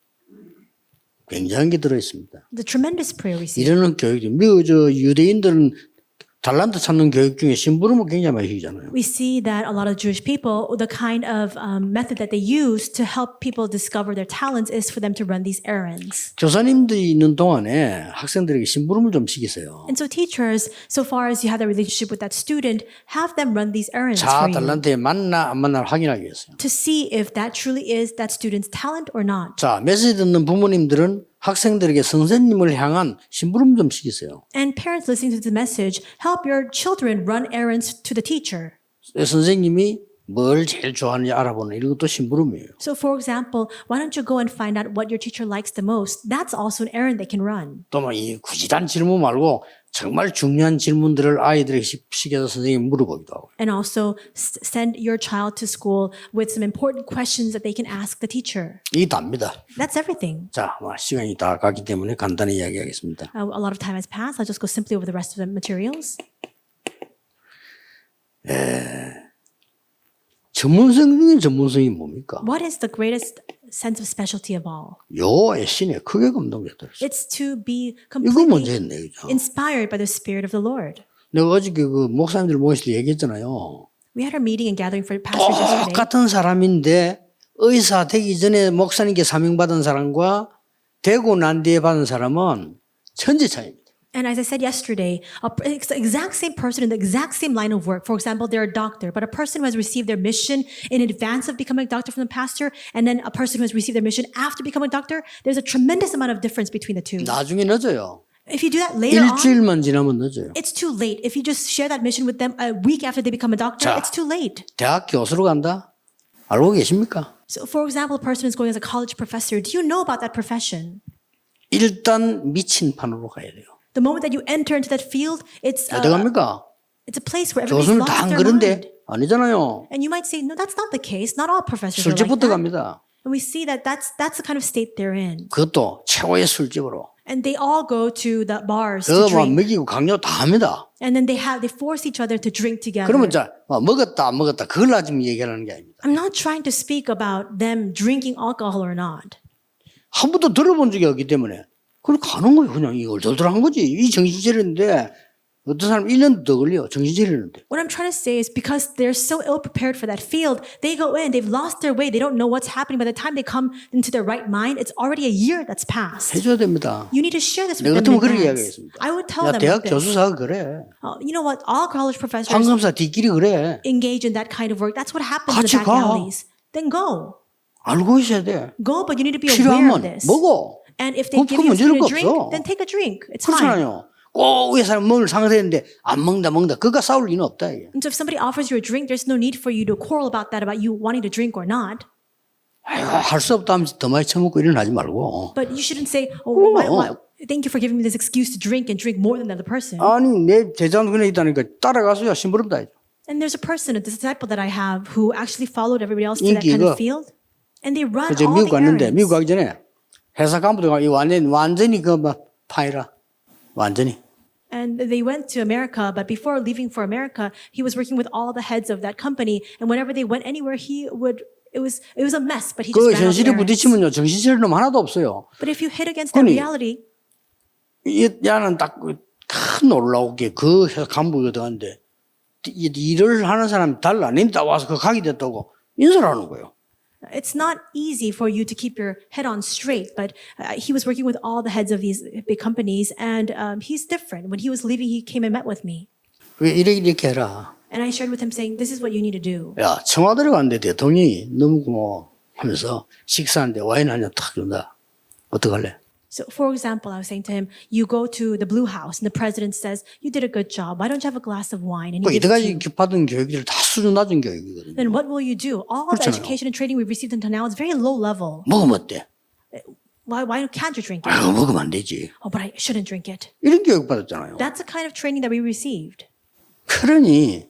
Speaker 1: 굉장한 게 들어있습니다.
Speaker 2: The tremendous prayer received.
Speaker 1: 이러는 교육이 미국 유대인들은 달란트 찾는 교육 중에 심부름을 굉장히 많이 하잖아요.
Speaker 2: We see that a lot of Jewish people, the kind of method that they use to help people discover their talents is for them to run these errands.
Speaker 1: 교사님들이 있는 동안에 학생들에게 심부름을 좀 시키세요.
Speaker 2: And so teachers, so far as you have a relationship with that student, have them run these errands
Speaker 1: 자
Speaker 2: for you
Speaker 1: 달란트에 맞나 안 맞나 확인하기 위해서요.
Speaker 2: to see if that truly is that student's talent or not.
Speaker 1: 자 메시지 듣는 부모님들은 학생들에게 선생님을 향한 심부름 좀 시키세요.
Speaker 2: And parents listening to the message, help your children run errands to the teacher.
Speaker 1: 선생님이 뭘 제일 좋아하는지 알아보는 이런 것도 심부름이에요.
Speaker 2: So for example, why don't you go and find out what your teacher likes the most? That's also an errand they can run.
Speaker 1: 또 뭐 이 구지단 질문 말고 정말 중요한 질문들을 아이들에게 시켜서 선생님이 물어보기도 하고.
Speaker 2: And also send your child to school with some important questions that they can ask the teacher.
Speaker 1: 이 답니다.
Speaker 2: That's everything.
Speaker 1: 자, 시간이 다 가기 때문에 간단히 이야기하겠습니다.
Speaker 2: A lot of time has passed. I'll just go simply over the rest of the materials.
Speaker 1: 전문성 중에 전문성이 뭡니까?
Speaker 2: What is the greatest sense of specialty of all?
Speaker 1: 요 애신에 크게 감동했더라.
Speaker 2: It's to be
Speaker 1: 이거 먼저
Speaker 2: completely
Speaker 1: 했네, 그죠?
Speaker 2: inspired by the Spirit of the Lord.
Speaker 1: 내가 어저께 그 목사님들 모였을 때 얘기했잖아요.
Speaker 2: We had our meeting and gathering for pastors yesterday.
Speaker 1: 똑같은 사람인데 의사 되기 전에 목사님께 사명받은 사람과 되고 난 뒤에 받은 사람은 천지 차이입니다.
Speaker 2: And as I said yesterday, it's the exact same person in the exact same line of work. For example, they're a doctor, but a person who has received their mission in advance of becoming a doctor from the pastor, and then a person who has received their mission after becoming a doctor, there's a tremendous amount of difference between the two.
Speaker 1: 나중에 늦어요.
Speaker 2: If you do that later on,
Speaker 1: 일주일만 지나면 늦어요.
Speaker 2: it's too late. If you just share that mission with them a week after they become a doctor,
Speaker 1: 자.
Speaker 2: it's too late.
Speaker 1: 대학 교수로 간다? 알고 계십니까?
Speaker 2: So, for example, a person is going as a college professor. Do you know about that profession?
Speaker 1: 일단 미친 판으로 가야 돼요.
Speaker 2: The moment that you enter into that field, it's
Speaker 1: 어떡합니까?
Speaker 2: a place where everybody's
Speaker 1: 교수는
Speaker 2: lost
Speaker 1: 다
Speaker 2: their
Speaker 1: 그런데
Speaker 2: mind.
Speaker 1: 아니잖아요.
Speaker 2: And you might say, no, that's not the case. Not all professors are like
Speaker 1: 술집부터
Speaker 2: that.
Speaker 1: 갑니다.
Speaker 2: And we see that that's the kind of state they're in.
Speaker 1: 그것도 최고의 술집으로.
Speaker 2: And they all go to the bars to
Speaker 1: 그거 막
Speaker 2: drink.
Speaker 1: 먹이고 강요 다 합니다.
Speaker 2: And then they force each other to drink together.
Speaker 1: 그러면 자 먹었다 안 먹었다 그걸 지금 얘기하는 게 아닙니다.
Speaker 2: I'm not trying to speak about them drinking alcohol or not.
Speaker 1: 한 번도 들어본 적이 없기 때문에 그걸 가는 거예요. 그냥 이 얼떨떨한 거지. 이 정신 차리는데 어떤 사람 1년도 더 걸려. 정신 차리는데.
Speaker 2: What I'm trying to say is because they're so ill prepared for that field, they go in, they've lost their way, they don't know what's happening. By the time they come into their right mind, it's already a year that's passed.
Speaker 1: 해줘야 됩니다.
Speaker 2: You need to share this with
Speaker 1: 내가
Speaker 2: them in
Speaker 1: 같으면 그렇게
Speaker 2: advance.
Speaker 1: 이야기하겠습니다.
Speaker 2: I would tell
Speaker 1: 야,
Speaker 2: them
Speaker 1: 대학
Speaker 2: like this.
Speaker 1: 교수사가 그래.
Speaker 2: You know what? All college professors
Speaker 1: 황금사 뒷길이 그래.
Speaker 2: engage in that kind of work. That's what happens in
Speaker 1: 같이
Speaker 2: the back
Speaker 1: 가.
Speaker 2: alleys. Then go.
Speaker 1: 알고 있어야 돼.
Speaker 2: Go, but you need to be aware of
Speaker 1: 필요하면
Speaker 2: this.
Speaker 1: 먹어.
Speaker 2: And if they
Speaker 1: 그거
Speaker 2: give you
Speaker 1: 문제될
Speaker 2: something
Speaker 1: 거
Speaker 2: to drink,
Speaker 1: 없어.
Speaker 2: then take a drink. It's fine.
Speaker 1: 그렇잖아요. 꼭 이 사람 먹을 상태인데 안 먹는다. 그거 싸울 리는 없다. 이게.
Speaker 2: And so if somebody offers you a drink, there's no need for you to quarrel about that, about you wanting to drink or not.
Speaker 1: 아이고 할 수 없다 하면서 더 많이 처먹고 일어나지 말고.
Speaker 2: But you shouldn't say, oh, thank you for giving me this excuse to drink and drink more than the other person.
Speaker 1: 아니 내 제자도 그냥 있다니까 따라가서야 심부름다.
Speaker 2: And there's a person, a disciple that I have, who actually followed everybody else to that
Speaker 1: 인기
Speaker 2: kind
Speaker 1: 이거.
Speaker 2: of field. And they run
Speaker 1: 그제
Speaker 2: all
Speaker 1: 미국
Speaker 2: the
Speaker 1: 갔는데 미국
Speaker 2: errands.
Speaker 1: 가기 전에 회사 간부가 완전히 그막 파이라 완전히.
Speaker 2: And they went to America, but before leaving for America, he was working with all the heads of that company. And whenever they went anywhere, it was a mess, but he just
Speaker 1: 그
Speaker 2: ran all the
Speaker 1: 현실에
Speaker 2: errands.
Speaker 1: 부딪히면요 정신 차릴 놈 하나도 없어요.
Speaker 2: But if you hit against that
Speaker 1: 아니,
Speaker 2: reality,
Speaker 1: 야는 딱 큰 놀라우게 그 회사 간부가 한데 일을 하는 사람이 달라. 님다 와서 그 가게 됐다고 인사를 하는 거예요.
Speaker 2: it's not easy for you to keep your head on straight, but he was working with all the heads of these big companies, and he's different. When he was leaving, he came and met with me.
Speaker 1: 왜 이렇게 해라.
Speaker 2: And I shared with him saying, this is what you need to do.
Speaker 1: 야, 청와대로 갔는데 대통령이 너무 고마워 하면서 식사하는데 와인 한 잔 탁 준다. 어떡할래?
Speaker 2: So, for example, I was saying to him, you go to the Blue House and the president says, you did a good job. Why don't you have a glass of wine? And
Speaker 1: 그
Speaker 2: he gives it to
Speaker 1: 이때까지
Speaker 2: you.
Speaker 1: 받은 교육들 다 수준 낮은 교육이거든요.
Speaker 2: Then what will you do? All the
Speaker 1: 그렇잖아요.
Speaker 2: education and training we've received until now is very low level.
Speaker 1: 먹으면 어때?
Speaker 2: Why can't you drink it?
Speaker 1: 아유, 먹으면 안 되지.
Speaker 2: Oh, but I shouldn't drink it.
Speaker 1: 이런 교육 받았잖아요.
Speaker 2: That's the kind of training that we received.
Speaker 1: 그러니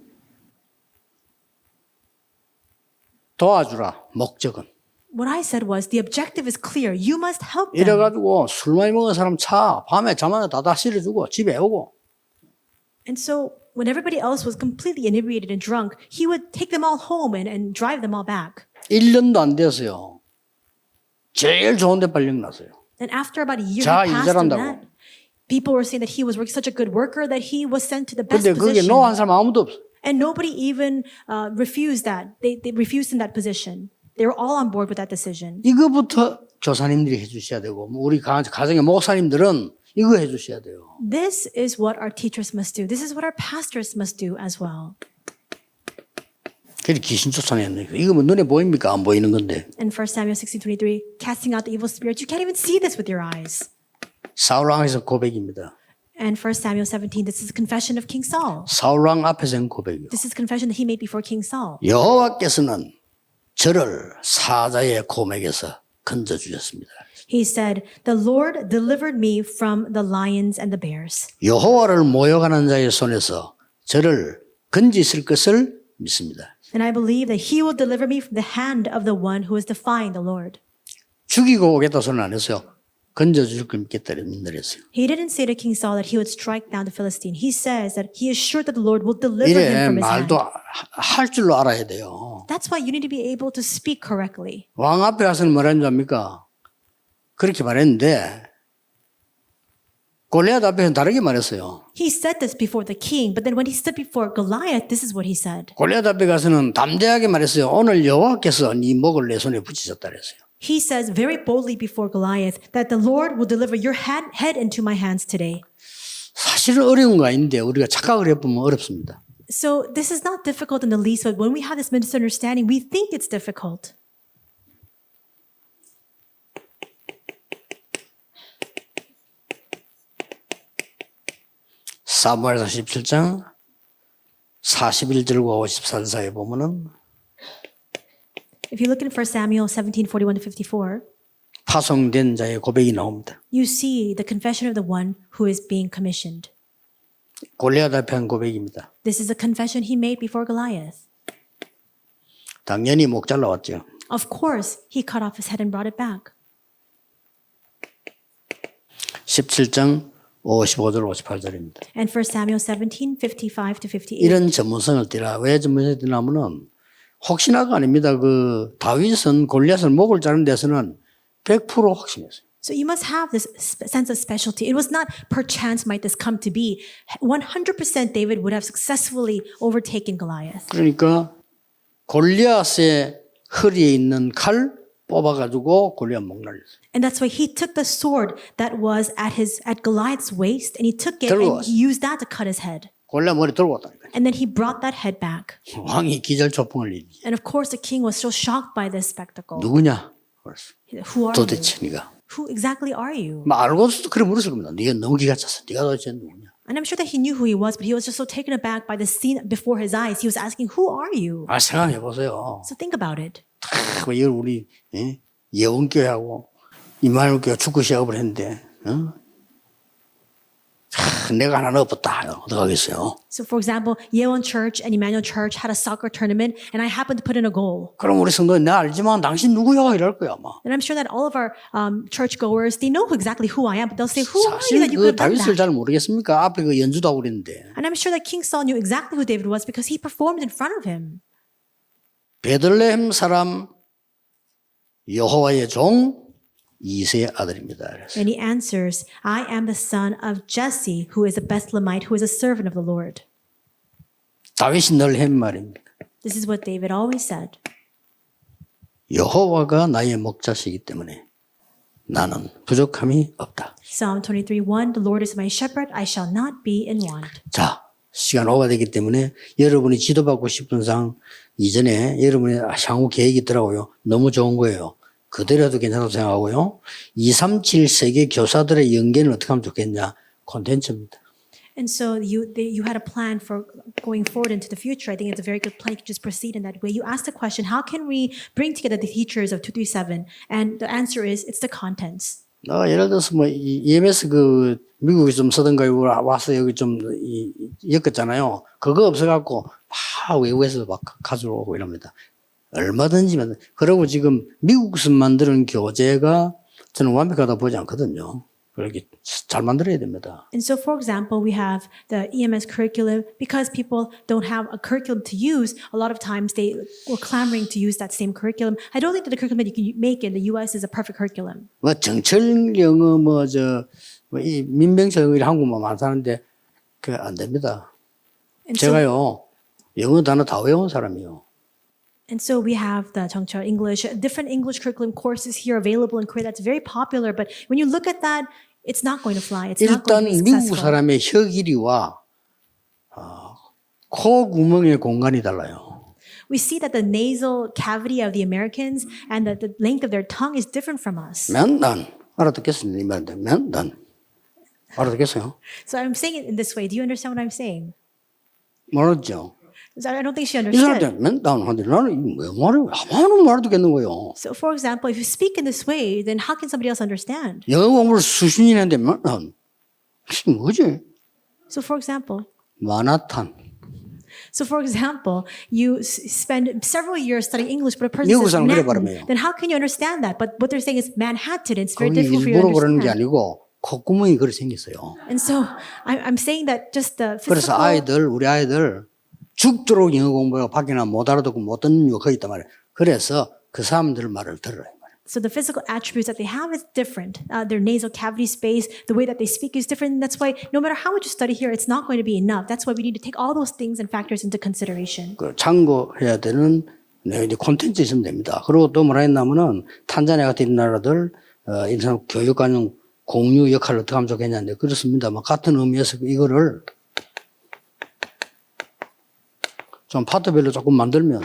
Speaker 1: 도와주라. 목적은.
Speaker 2: What I said was, the objective is clear. You must help them.
Speaker 1: 이래가지고 술 많이 먹은 사람 차 밤에 잠 안 다 실어주고 집에 오고
Speaker 2: And so when everybody else was completely inebriated and drunk, he would take them all home and drive them all back.
Speaker 1: 1년도 안 됐어요. 제일 좋은 데 발령 났어요.
Speaker 2: And after about a year
Speaker 1: 자,
Speaker 2: he passed on
Speaker 1: 일잘한다고.
Speaker 2: that, people were saying that he was working such a good worker that he was sent to the best
Speaker 1: 근데 그게
Speaker 2: position.
Speaker 1: 노한 사람 아무도 없어.
Speaker 2: And nobody even refused that. They refused in that position. They were all on board with that decision.
Speaker 1: 이거부터 교사님들이 해주셔야 되고 우리 가정의 목사님들은 이거 해주셔야 돼요.
Speaker 2: This is what our teachers must do. This is what our pastors must do as well.
Speaker 1: 그래서 귀신 쫓아내는 거예요. 이거 뭐 눈에 보입니까? 안 보이는 건데.
Speaker 2: In 1 Samuel 16:23, casting out the evil spirits, you can't even see this with your eyes.
Speaker 1: 사울왕에서 고백입니다.
Speaker 2: And 1 Samuel 17, this is a confession of King Saul.
Speaker 1: 사울왕 앞에서 한 고백이요.
Speaker 2: This is a confession that he made before King Saul.
Speaker 1: 여호와께서는 저를 사자의 곰에게서 건져주셨습니다.
Speaker 2: He said, the Lord delivered me from the lions and the bears.
Speaker 1: 여호와를 모욕하는 자의 손에서 저를 건지실 것을 믿습니다.
Speaker 2: And I believe that he will deliver me from the hand of the one who is defying the Lord.
Speaker 1: 죽이고 오겠다 소리는 안 했어요. 건져줄 걸 믿겠다 했어요.
Speaker 2: He didn't say to King Saul that he would strike down the Philistine. He says that he is sure that the Lord will deliver him
Speaker 1: 이래
Speaker 2: from his hand.
Speaker 1: 말도 할 줄로 알아야 돼요.
Speaker 2: That's why you need to be able to speak correctly.
Speaker 1: 왕 앞에 가서는 뭐라는 줄 압니까? 그렇게 말했는데 골리앗 앞에서는 다르게 말했어요.
Speaker 2: He said this before the king, but then when he stood before Goliath, this is what he said.
Speaker 1: 골리앗 앞에 가서는 담대하게 말했어요. 오늘 여호와께서 네 목을 내 손에 붙이셨다 그랬어요.
Speaker 2: He says very boldly before Goliath that the Lord will deliver your head into my hands today.
Speaker 1: 사실은 어려운 거 아닌데 우리가 착각을 해보면 어렵습니다.
Speaker 2: So this is not difficult in the least, but when we have this misunderstanding, we think it's difficult.
Speaker 1: 사무엘서 17장 41절과 54절에 보면은
Speaker 2: If you look in 1 Samuel 17:41 to 54,
Speaker 1: 파송된 자의 고백이 나옵니다.
Speaker 2: you see the confession of the one who is being commissioned.
Speaker 1: 골리앗 앞에 한 고백입니다.
Speaker 2: This is a confession he made before Goliath.
Speaker 1: 당연히 목 잘라왔죠.
Speaker 2: Of course, he cut off his head and brought it back.
Speaker 1: 17장 55절 58절입니다.
Speaker 2: And 1 Samuel 17:55 to 58.
Speaker 1: 이런 전문성을 띠라. 왜 전문성을 띠냐면은 혹시나가 아닙니다. 그 다윗은 골리앗을 목을 자른 데서는 100% 확신했어요.
Speaker 2: So you must have this sense of specialty. It was not perchance might this come to be. 100% David would have successfully overtaken Goliath.
Speaker 1: 그러니까 골리앗의 허리에 있는 칼 뽑아가지고 골리앗 목 날렸어요.
Speaker 2: And that's why he took the sword that was at Goliath's waist and he took it
Speaker 1: 들고
Speaker 2: and he used that to cut his head.
Speaker 1: 골리앗 머리 들고 왔다니까요.
Speaker 2: And then he brought that head back.
Speaker 1: 왕이 기절초풍을 일이.
Speaker 2: And of course the king was so shocked by this spectacle.
Speaker 1: 누구냐? 그랬어.
Speaker 2: He said, who are you?
Speaker 1: 도대체 네가.
Speaker 2: Who exactly are you?
Speaker 1: 뭐 알고서도 그래 물었을 겁니다. 네가 너무 기가 찼어. 네가 도대체 누구냐?
Speaker 2: And I'm sure that he knew who he was, but he was just so taken aback by the scene before his eyes. He was asking, who are you?
Speaker 1: 아 생각해 보세요.
Speaker 2: So think about it.
Speaker 1: 이걸 우리 예원교회하고 이마누엘교회 축구 시합을 했는데 내가 하나 없었다. 어떡하겠어요?
Speaker 2: So for example, Yeon Church and Emmanuel Church had a soccer tournament and I happened to put in a goal.
Speaker 1: 그럼 우리 성도는 내가 알지만 당신 누구야? 이럴 거야 아마.
Speaker 2: And I'm sure that all of our churchgoers, they know exactly who I am, but they'll say, who are
Speaker 1: 사실
Speaker 2: you that you
Speaker 1: 그
Speaker 2: could have done
Speaker 1: 다윗을
Speaker 2: that?
Speaker 1: 잘 모르겠습니까? 앞에 그 연주도 하고 그랬는데.
Speaker 2: And I'm sure that King Saul knew exactly who David was because he performed in front of him.
Speaker 1: 베들레헴 사람 여호와의 종 이세의 아들입니다. 그래서
Speaker 2: And he answers, I am the son of Jesse, who is a Bethlehemite, who is a servant of the Lord.
Speaker 1: 다윗이 늘 한 말입니다.
Speaker 2: This is what David always said.
Speaker 1: 여호와가 나의 목자시기 때문에 나는 부족함이 없다.
Speaker 2: Psalm 23:1, the Lord is my shepherd, I shall not be in want.
Speaker 1: 자, 시간 오버되기 때문에 여러분이 지도받고 싶은 상 이전에 여러분의 향후 계획이 있더라고요. 너무 좋은 거예요. 그대로 해도 괜찮다고 생각하고요. 237 세계 교사들의 연계는 어떻게 하면 좋겠냐. 콘텐츠입니다.
Speaker 2: And so you had a plan for going forward into the future. I think it's a very good plan. You can just proceed in that way. You asked the question, how can we bring together the teachers of 237? And the answer is, it's the contents.
Speaker 1: 예를 들어서 뭐 EMS 그 미국에 좀 쓰던 거 와서 여기 좀 엮었잖아요. 그거 없어갖고 막 외국에서 막 가져오고 이럽니다. 얼마든지 그리고 지금 미국에서 만드는 교재가 저는 완벽하다 보지 않거든요. 그렇게 잘 만들어야 됩니다.
Speaker 2: And so, for example, we have the EMS curriculum. Because people don't have a curriculum to use, a lot of times they were clamoring to use that same curriculum. I don't think that the curriculum that you can make in the U.S. is a perfect curriculum.
Speaker 1: 뭐 정철 영어 이 민병철 영어 한국말 많다는데 그 안 됩니다.
Speaker 2: And so,
Speaker 1: 제가요 영어 단어 다 외운 사람이요.
Speaker 2: and so we have the Jeongcheol English, different English curriculum courses here available in Korea. That's very popular. But when you look at that, it's not going to fly. It's not
Speaker 1: 일단
Speaker 2: going to be
Speaker 1: 미국
Speaker 2: successful.
Speaker 1: 사람의 혀 길이와 코 구멍의 공간이 달라요.
Speaker 2: We see that the nasal cavity of the Americans and the length of their tongue is different from us.
Speaker 1: 맨단 알아듣겠습니다. 이 말인데 맨단 알아듣겠어요?
Speaker 2: So I'm saying it in this way. Do you understand what I'm saying?
Speaker 1: 모르죠.
Speaker 2: So I don't think she
Speaker 1: 이
Speaker 2: understood.
Speaker 1: 사람들 맨단 하는데 나는 왜 말을 아무는 말 듣겠는 거예요.
Speaker 2: So, for example, if you speak in this way, then how can somebody else understand?
Speaker 1: 영어 공부를 수십 년 했는데 맨단 이게 뭐지?
Speaker 2: So, for example,
Speaker 1: 마나탄
Speaker 2: you spend several years studying English, but a person
Speaker 1: 미국
Speaker 2: says
Speaker 1: 사람 그래
Speaker 2: Manhattan,
Speaker 1: 발음해요.
Speaker 2: then how can you understand that? But what they're saying is Manhattan. It's very
Speaker 1: 그게
Speaker 2: difficult for you to
Speaker 1: 일부러 그러는 게
Speaker 2: understand.
Speaker 1: 아니고 콧구멍이 그렇게 생겼어요.
Speaker 2: And so I'm saying that just the
Speaker 1: 그래서
Speaker 2: physical.
Speaker 1: 우리 아이들 죽도록 영어 공부하고 밖에나 못 알아듣고 못 듣는 이유가 거기 있단 말이에요. 그래서 그 사람들 말을 들으라.
Speaker 2: So the physical attributes that they have is different. Their nasal cavity space, the way that they speak is different. And that's why no matter how much you study here, it's not going to be enough. That's why we need to take all those things and factors into consideration.
Speaker 1: 그 참고해야 되는 이제 콘텐츠 있으면 됩니다. 그리고 또 뭐라 했냐면은 탄자니아 같은 나라들 인상 교육관용 공유 역할을 어떻게 하면 좋겠냐는데 그렇습니다. 같은 의미에서 이거를 좀 파트별로 조금 만들면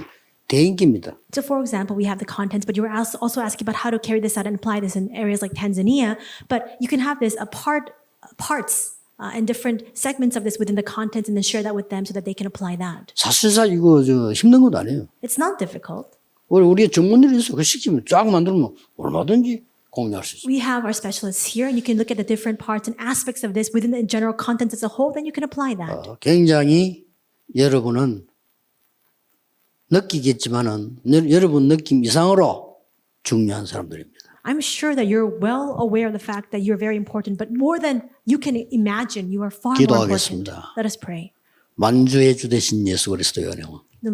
Speaker 1: 대인기입니다.
Speaker 2: So for example, we have the contents, but you were also asking about how to carry this out and apply this in areas like Tanzania. But you can have this parts and different segments of this within the contents and then share that with them so that they can apply that.
Speaker 1: 사실상 이거 힘든 것도 아니에요.
Speaker 2: It's not difficult.
Speaker 1: 우리 전문들이 있어. 그 시키면 쫙 만들면 얼마든지 공유할 수 있어요.
Speaker 2: We have our specialists here and you can look at the different parts and aspects of this within the general contents as a whole, then you can apply that.
Speaker 1: 굉장히 여러분은 느끼겠지만은 여러분 느낌 이상으로 중요한 사람들입니다.
Speaker 2: I'm sure that you're well aware of the fact that you're very important, but more than you can imagine, you are far more important.
Speaker 1: 기도하겠습니다.
Speaker 2: Let us pray.
Speaker 1: 만주의 주 되신 예수 그리스도의 은혜와
Speaker 2: In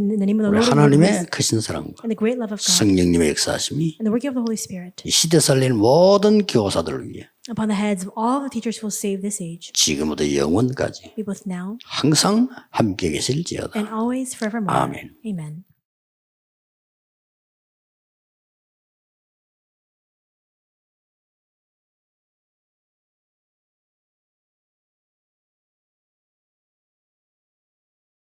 Speaker 2: the name of the
Speaker 1: 우리
Speaker 2: Lord
Speaker 1: 하나님의 크신 사랑과
Speaker 2: and the great love of God
Speaker 1: 성령님의 역사하심이
Speaker 2: and the working of the Holy Spirit
Speaker 1: 이 시대 살리는 모든 교사들을 위해
Speaker 2: upon the heads of all the teachers who will save this age,
Speaker 1: 지금부터 영원까지
Speaker 2: be both now
Speaker 1: 항상 함께 계실지어다.
Speaker 2: and always forevermore.
Speaker 1: 아멘.
Speaker 2: Amen.